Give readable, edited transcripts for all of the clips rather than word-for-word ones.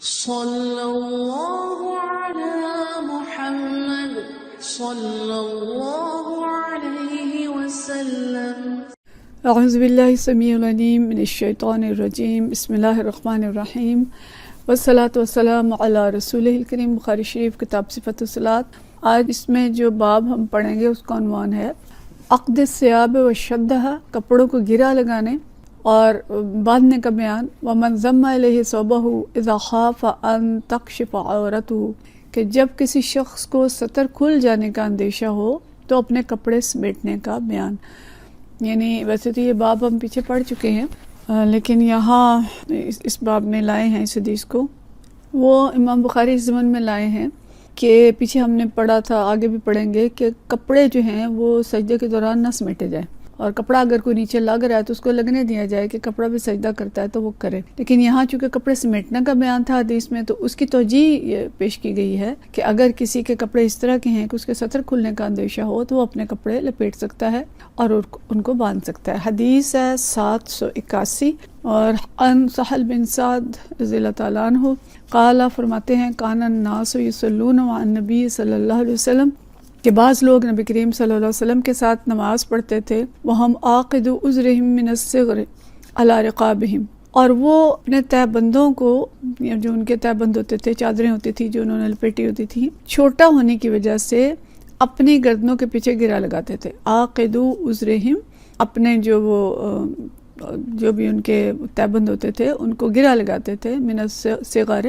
صلی اللہ علی محمد صلی اللہ علیہ وسلم۔ اعوذ باللہ السمیع العلیم من الشیطان الرجیم، بسم اللہ الرحمن الرحیم، والصلاۃ والسلام علی رسولہ الکریم۔ بخاری شریف کتاب صفت الصلاۃ۔ آج اس میں جو باب ہم پڑھیں گے اس کا عنوان ہے عقد الثیاب وشدھا، کپڑوں کو گرا لگانے اور باندھنے کا بیان۔ ومن ضم الیہ ثوبہ اذا خاف ان تکشف عورتہ، کہ جب کسی شخص کو سطر کھل جانے کا اندیشہ ہو تو اپنے کپڑے سمیٹنے کا بیان۔ یعنی ویسے تو یہ باب ہم پیچھے پڑھ چکے ہیں، لیکن یہاں اس باب میں لائے ہیں اس حدیث کو، وہ امام بخاری اس ضمن میں لائے ہیں کہ پیچھے ہم نے پڑھا تھا، آگے بھی پڑھیں گے، کہ کپڑے جو ہیں وہ سجدے کے دوران نہ سمیٹے جائیں، اور کپڑا اگر کوئی نیچے لگ رہا ہے تو اس کو لگنے دیا جائے کہ کپڑا بھی سجدہ کرتا ہے تو وہ کرے۔ لیکن یہاں چونکہ کپڑے سمیٹنے کا بیان تھا حدیث میں، تو اس کی توجیہ پیش کی گئی ہے کہ اگر کسی کے کپڑے اس طرح کے ہیں کہ اس کے سطر کھلنے کا اندیشہ ہو تو وہ اپنے کپڑے لپیٹ سکتا ہے اور ان کو باندھ سکتا ہے۔ حدیث ہے 781، اور ان سہل بن سعد رضی اللہ تعالیٰ عنہ قال، فرماتے ہیں کان الناس یصلون مع النبی صلی اللہ علیہ وسلم، کہ بعض لوگ نبی کریم صلی اللہ علیہ وسلم کے ساتھ نماز پڑھتے تھے، وہم عاقد عذرہم من الصغر علی رقابہم، اور وہ اپنے تہ بندوں کو، جو ان کے تہ بند ہوتے تھے، چادریں ہوتی تھی جو انہوں نے لپیٹی ہوتی تھی، چھوٹا ہونے کی وجہ سے اپنی گردنوں کے پیچھے گرا لگاتے تھے۔ عاقد عذرہم، اپنے جو بھی ان کے تہ بند ہوتے تھے ان کو گرا لگاتے تھے، من الصغر،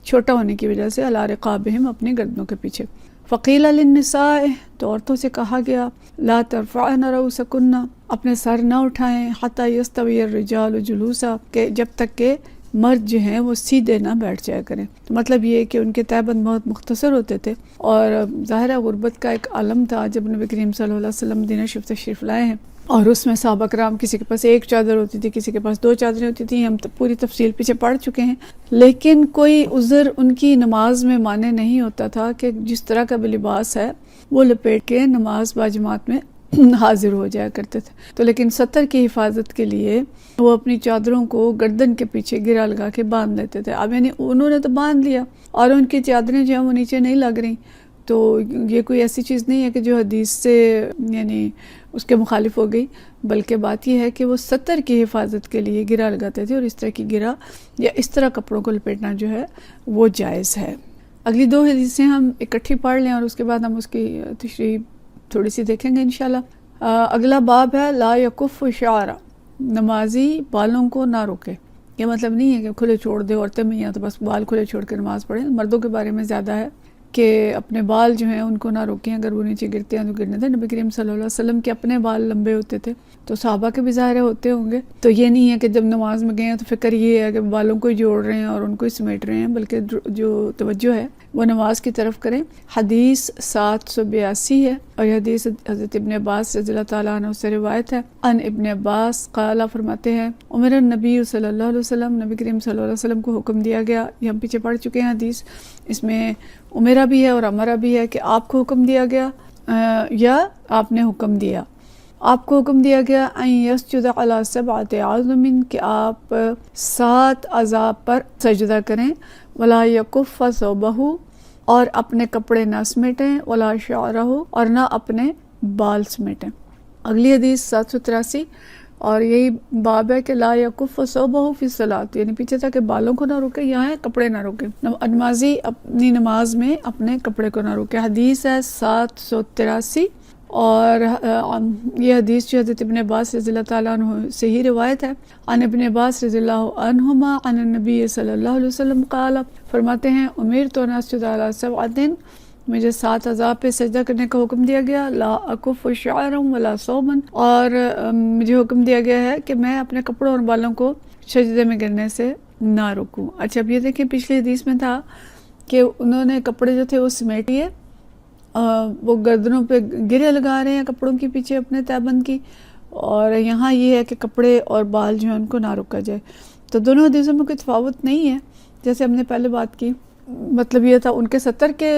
چھوٹا ہونے کی وجہ سے، علی رقابہم، اپنی گردنوں کے پیچھے۔ فقیل للنساء، تو عورتوں سے کہا گیا، لا ترفعن رؤسکن، اپنے سر نہ اٹھائیں، حتی یستوی الرجال جلوسا، کہ جب تک کہ مرد جو ہیں وہ سیدھے نہ بیٹھ جایا کریں۔ تو مطلب یہ کہ ان کے تہ بند بہت مختصر ہوتے تھے، اور ظاہرہ غربت کا ایک عالم تھا جب نبی کریم صلی اللہ علیہ وسلم مدینہ شریف تشریف لائے ہیں، اور اس میں صحابہ کرام کسی کے پاس ایک چادر ہوتی تھی، کسی کے پاس 2 چادریں ہوتی تھیں، ہم پوری تفصیل پیچھے پڑھ چکے ہیں۔ لیکن کوئی عذر ان کی نماز میں مانع نہیں ہوتا تھا کہ جس طرح کا بھی لباس ہے وہ لپیٹ کے نماز باجماعت میں حاضر ہو جایا کرتے تھے۔ تو لیکن سطر کی حفاظت کے لیے وہ اپنی چادروں کو گردن کے پیچھے گرا لگا کے باندھ لیتے تھے۔ اب یعنی انہوں نے تو باندھ لیا اور ان کی چادریں جو ہیں وہ نیچے نہیں لگ رہی، تو یہ کوئی ایسی چیز نہیں ہے کہ جو حدیث سے یعنی اس کے مخالف ہو گئی، بلکہ بات یہ ہے کہ وہ سطر کی حفاظت کے لیے گرا لگاتے تھے، اور اس طرح کی گرا یا اس طرح کپڑوں کو لپیٹنا جو ہے وہ جائز ہے۔ اگلی 2 حدیثیں ہم اکٹھی پڑھ لیں اور اس کے بعد ہم اس کی تشریح تھوڑی سی دیکھیں گے انشاءاللہ۔ اگلا باب ہے لا یکف شعر، نمازی بالوں کو نہ روکے۔ یہ مطلب نہیں ہے کہ کھلے چھوڑ دے، عورتیں میں یا تو بس بال کھلے چھوڑ کے نماز پڑھیں، مردوں کے بارے میں زیادہ ہے کہ اپنے بال جو ہیں ان کو نہ روکیں، اگر وہ نیچے گرتے ہیں تو گرنے دیں۔ نبی کریم صلی اللہ علیہ وسلم کے اپنے بال لمبے ہوتے تھے، تو صحابہ کے بھی ظاہر ہوتے ہوں گے، تو یہ نہیں ہے کہ جب نماز میں گئے ہیں تو فکر یہ ہے کہ بالوں کو ہی جوڑ رہے ہیں اور ان کو ہی سمیٹ رہے ہیں، بلکہ جو توجہ ہے وہ نماز کی طرف کریں۔ حدیث 782 ہے، اور یہ حدیث حضرت ابن عباس رضی اللہ تعالیٰ عنہ سے روایت ہے۔ ان ابن عباس قال، فرماتے ہیں عمر النبی صلی اللہ علیہ وسلم، نبی کریم صلی اللہ علیہ وسلم کو حکم دیا گیا، یہ ہم پیچھے پڑھ چکے ہیں حدیث، اس میں عمرہ بھی ہے اور امرہ بھی ہے کہ آپ کو حکم دیا گیا یا آپ نے حکم دیا۔ آپ کو حکم دیا گیا ان یسجد علی 7 اعظم، کہ آپ 7 اعضاء پر سجدہ کریں، ولا یکف ثوبہ، اور اپنے کپڑے نہ سمیٹیں، ولا شعرہ، اور نہ اپنے بال سمیٹیں۔ اگلی حدیث 783، اور یہی باب ہے کہ لا یکف ثوبہ فی الصلاۃ، یعنی پیچھے تھا کہ بالوں کو نہ روکے، یہاں ہے کپڑے نہ روکے، نمازی اپنی نماز میں اپنے کپڑے کو نہ روکے۔ حدیث ہے 783، اور یہ حدیث جو حضرت ابن عباس رضی اللہ تعالیٰ عنہ سے ہی روایت ہے۔ عن ابن عباس رضی اللہ عنہما عن النبی صلی اللہ علیہ وسلم قال، فرماتے ہیں امرت ان اسجد علی 7، مجھے 7 اعضاء پہ سجدہ کرنے کا حکم دیا گیا، لا اکف شعرا ولا ثوبا، اور مجھے حکم دیا گیا ہے کہ میں اپنے کپڑوں اور بالوں کو سجدے میں گرنے سے نہ روکوں۔ اچھا، اب یہ دیکھیں پچھلی حدیث میں تھا کہ انہوں نے کپڑے جو تھے وہ سمیٹیے، وہ گردنوں پہ گرے لگا رہے ہیں کپڑوں کے پیچھے اپنے تہ بند کی، اور یہاں یہ ہے کہ کپڑے اور بال جو ہیں ان کو نہ روکا جائے۔ تو دونوں حدیثوں میں کوئی تفاوت نہیں ہے، جیسے ہم نے پہلے بات کی، مطلب یہ تھا ان کے سطر کے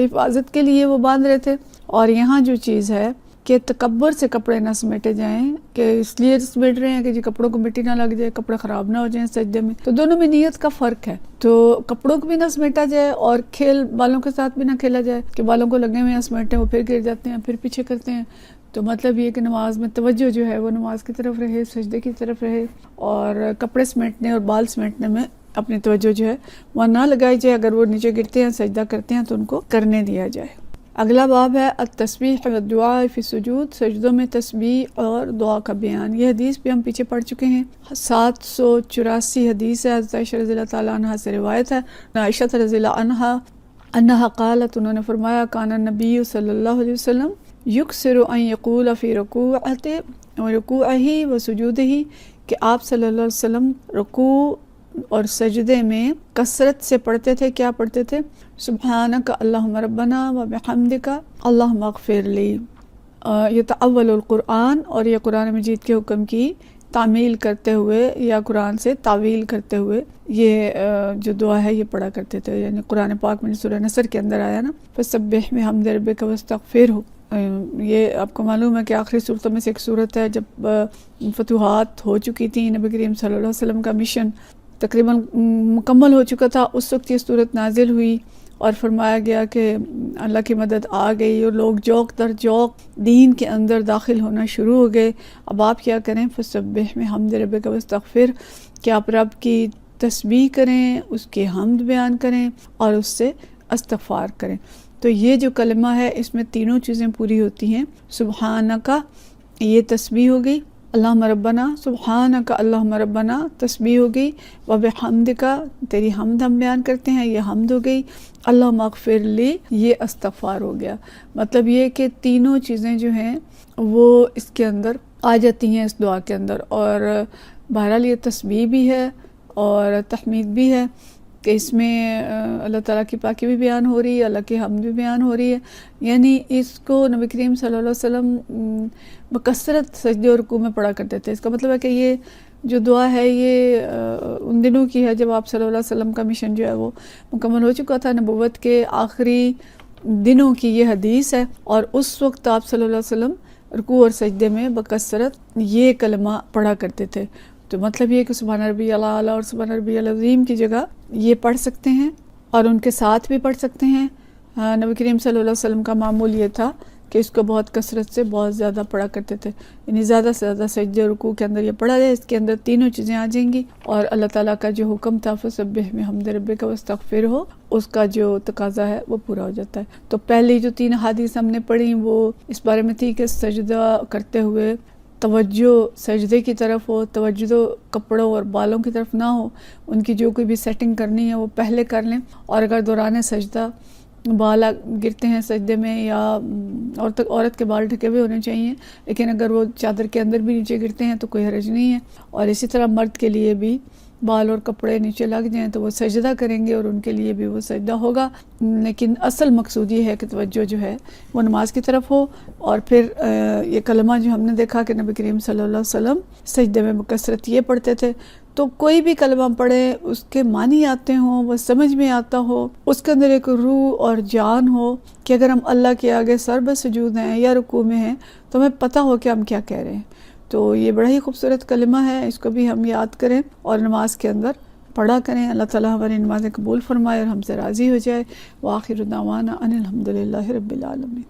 حفاظت کے لیے وہ باندھ رہے تھے، اور یہاں جو چیز ہے کہ تکبر سے کپڑے نہ سمیٹے جائیں، کہ اس لیے سمیٹ رہے ہیں کہ جی کپڑوں کو مٹی نہ لگ جائے، کپڑے خراب نہ ہو جائیں سجدے میں، تو دونوں میں نیت کا فرق ہے۔ تو کپڑوں کو بھی نہ سمیٹا جائے اور کھیل بالوں کے ساتھ بھی نہ کھیلا جائے کہ بالوں کو لگے ہوئے ہیں سمیٹے، وہ پھر گر جاتے ہیں، پھر پیچھے کرتے ہیں۔ تو مطلب یہ کہ نماز میں توجہ جو ہے وہ نماز کی طرف رہے، سجدے کی طرف رہے، اور کپڑے سمیٹنے اور بال سمیٹنے میں اپنی توجہ جو ہے وہ نہ لگائی جائے۔ اگر وہ نیچے گرتے ہیں، سجدہ کرتے ہیں، تو ان کو کرنے دیا جائے۔ اگلا باب ہے التسبیح والدعاء فی السجود، سجدوں میں تسبیح اور دعا کا بیان۔ یہ حدیث بھی ہم پیچھے پڑھ چکے ہیں، 784 حدیث ہے، حضرت عائشہ رضی اللہ تعالیٰ عنہ سے روایت ہے۔ عائشہ رضی اللہ عنہ انہا قالت، انہوں نے فرمایا، کان النبی صلی اللہ علیہ وسلم یکثر ان یقول فی رکوعہ و سجودہ، کہ آپ صلی اللہ علیہ وسلم رکوع اور سجدے میں کثرت سے پڑھتے تھے۔ کیا پڑھتے تھے؟ سبحانک اللہم ربنا و بحمدک اللہم اغفر لی۔ یتأول القرآن، اور یہ قرآن مجید کے حکم کی تعمیل کرتے ہوئے یا قرآن سے تعویل کرتے ہوئے یہ جو دعا ہے یہ پڑھا کرتے تھے۔ یعنی قرآن پاک میں سورہ نصر کے اندر آیا نا، فسبح بحمد ربک واستغفرہ، یہ آپ کو معلوم ہے کہ آخری صورتوں میں سے ایک صورت ہے۔ جب فتوحات ہو چکی تھیں، نبی کریم صلی اللہ علیہ وسلم کا مشن تقریباً مکمل ہو چکا تھا، اس وقت یہ صورت نازل ہوئی اور فرمایا گیا کہ اللہ کی مدد آ گئی اور لوگ جوق در جوق دین کے اندر داخل ہونا شروع ہو گئے۔ اب آپ کیا کریں؟ فسبح بحمد ربک واستغفر، کہ آپ رب کی تسبیح کریں، اس کی حمد بیان کریں اور اس سے استغفار کریں۔ تو یہ جو کلمہ ہے اس میں تینوں چیزیں پوری ہوتی ہیں۔ سبحانک یہ تسبیح ہو گئی، اللہم ربنا، سبحانک اللہم ربنا تسبیح ہو گئی، وبحمدک تیری حمد ہم بیان کرتے ہیں، یہ حمد ہو گئی، اللہم اغفر لی یہ استغفار ہو گیا۔ مطلب یہ کہ تینوں چیزیں جو ہیں وہ اس کے اندر آ جاتی ہیں اس دعا کے اندر، اور بہرحال یہ تسبیح بھی ہے اور تحمید بھی ہے کہ اس میں اللہ تعالیٰ کی پاکی بھی بیان ہو رہی ہے، اللہ کی حمد بھی بیان ہو رہی ہے۔ یعنی اس کو نبی کریم صلی اللہ علیہ وسلم بکثرت سجدے اور رکوع میں پڑھا کرتے تھے۔ اس کا مطلب ہے کہ یہ جو دعا ہے یہ ان دنوں کی ہے جب آپ صلی اللہ علیہ وسلم کا مشن جو ہے وہ مکمل ہو چکا تھا، نبوت کے آخری دنوں کی یہ حدیث ہے، اور اس وقت آپ صلی اللہ علیہ وسلم رکوع اور سجدے میں بکثرت یہ کلمہ پڑھا کرتے تھے۔ تو مطلب یہ کہ سبحان ربی الاعلیٰ اور سبحان ربی العظیم کی جگہ یہ پڑھ سکتے ہیں، اور ان کے ساتھ بھی پڑھ سکتے ہیں۔ نبی کریم صلی اللہ علیہ وسلم کا معمول یہ تھا کہ اس کو بہت کثرت سے بہت زیادہ پڑھا کرتے تھے، یعنی زیادہ سے زیادہ سجدے رکوع کے اندر یہ پڑھا جائے، اس کے اندر تینوں چیزیں آ جائیں گی، اور اللہ تعالیٰ کا جو حکم تھا فسبح بحمد ربک واستغفرہ، اس کا جو تقاضا ہے وہ پورا ہو جاتا ہے۔ تو پہلی جو 3 حدیث ہم نے پڑھی وہ اس بارے میں تھی کہ سجدہ کرتے ہوئے توجہ سجدے کی طرف ہو، توجہ کپڑوں اور بالوں کی طرف نہ ہو، ان کی جو کوئی بھی سیٹنگ کرنی ہے وہ پہلے کر لیں، اور اگر دوران سجدہ بال گرتے ہیں سجدے میں یا عورت کے بال ڈھکے ہوئے ہونے چاہیے، لیکن اگر وہ چادر کے اندر بھی نیچے گرتے ہیں تو کوئی حرج نہیں ہے، اور اسی طرح مرد کے لیے بھی بال اور کپڑے نیچے لگ جائیں تو وہ سجدہ کریں گے اور ان کے لیے بھی وہ سجدہ ہوگا، لیکن اصل مقصود یہ ہے کہ توجہ جو ہے وہ نماز کی طرف ہو۔ اور پھر یہ کلمہ جو ہم نے دیکھا کہ نبی کریم صلی اللہ علیہ وسلم سجدے میں بکثرت یہ پڑھتے تھے، تو کوئی بھی کلمہ پڑھے اس کے معنی آتے ہوں، وہ سمجھ میں آتا ہو، اس کے اندر ایک روح اور جان ہو کہ اگر ہم اللہ کے آگے سر بے سجود ہیں یا رکوع میں ہیں تو ہمیں پتہ ہو کہ ہم کیا کہہ رہے ہیں۔ تو یہ بڑا ہی خوبصورت کلمہ ہے، اس کو بھی ہم یاد کریں اور نماز کے اندر پڑھا کریں۔ اللہ تعالیٰ ہماری نمازیں قبول فرمائے اور ہم سے راضی ہو جائے۔ وآخر دعوانا ان الحمد للہ رب العالمین۔